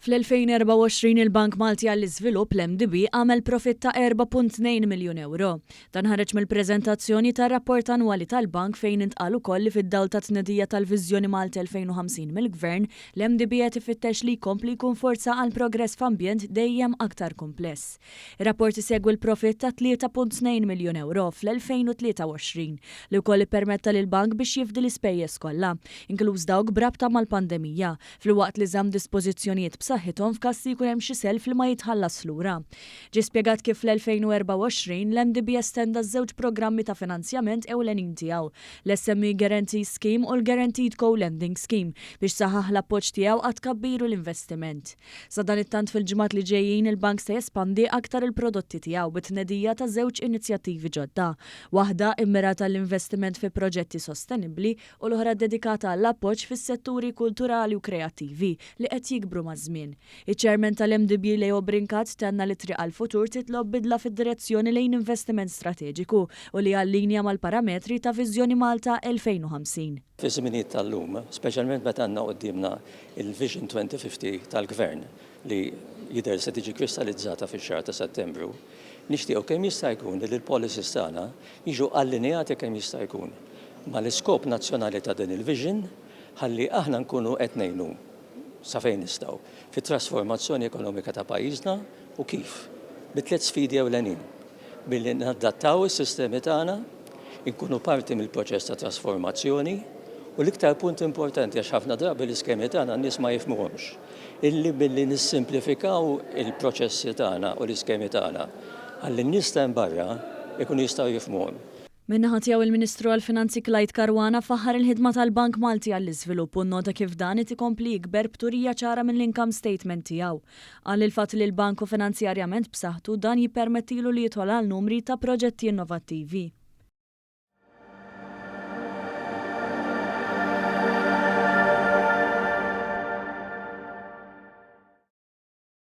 Fl-2024 il-Bank Malti għall-Iżvilupp l-MDB għamel profitt ta' 4.2 miljun euro. Dan ħareġ mill-preżentazzjoni tar-rapport annwali tal-bank fejn intqal ukoll li fid-dawl ta' tnedija tal-Viżjoni Malti 2050 mill-Gvern, l-MDB qed ifittex li jkompli jkun forza għal progress f'ambjent dejjem aktar kumpless. Ir-rapport isegwi l-profitt ta' 3.2 miljun euro fl-2023 li wkoll ippermetta lill-bank biex jifdi l-ispejjeż kollha, inkluż dawk brabta mal-pandemija, filwaqt li żamm dispożizzjonijiet b'saħħithom f'każ li jkun hemm xi self li ma jitħallas lura. Ġie spjegat kif fl-2024 l-MDB estenda żewġ programmi ta' finanzjament ewlenin tiegħu, l-SME Guarantee Scheme u l-Guaranteed Co-Lending Scheme biex saħaħ l-appoġġ tiegħu għad kabbiru l-investiment. Sa dan it-tant fil-ġimgħat li ġejjin il-bank se jespandi aktar il-prodotti tiegħu bit-tnedija ta' żewġ inizjattivi ġodda, waħda immirata l-investiment fi proġetti sostenibbli u l-oħra dedikata għall-appoġġ fis-setturi kulturali u kreattivi li qed jikbru maż-żmien. Iċ-Chairman tal-MDB Leo Brincat tenna li triq għall-futur titlob bidla fid-direzzjoni lejn investiment strateġiku u li għallinja mal-parametri ta' Viżjoni Malta 2050. Fi-żminijiet tal-lum, speċjalment meta għandna qudiemna il-Vision 2050 tal-Gvern li jidher se tiġi kristallizzata fix-xahar ta' Settembru, nixtiequ kemm jista' jkun li l-policies tagħna jiġu allinjati kemm jista' jkun mal-iskop nazzjonali ta' din il-vision ħalli aħna nkunu qed ngħinu sa fejn nistgħu fit-trasformazzjoni ekonomika ta' pajjiżna u kif bit-tliet sfidi ewlenin billi nadattaw is-sistemi tagħna, nkunu parti mill-proċess ta' trasformazzjoni u l-iktar punt importanti għax ħafna drabi l-iskemi tagħna n-nies ma jifhmuhomx illi billi nissimplifikaw il-proċessi tagħna u l-iskemi tagħna ħalli n-nies ta' barra ikunu jistgħu jifhmuhom. Min-naħa tiegħu il-Ministru għall-Finanzi Klajt Karwana faħħar il-ħidma tal-Bank Malti għall-Iżvilupp u nnota kif dan qed ikompli jikber b'turija ċara mill-income statement tiegħu. Qal il-fatt li l-banku finanzjarjament b'saħħtu dan jippermettilu li jidħol għal numri ta' proġetti innovattivi.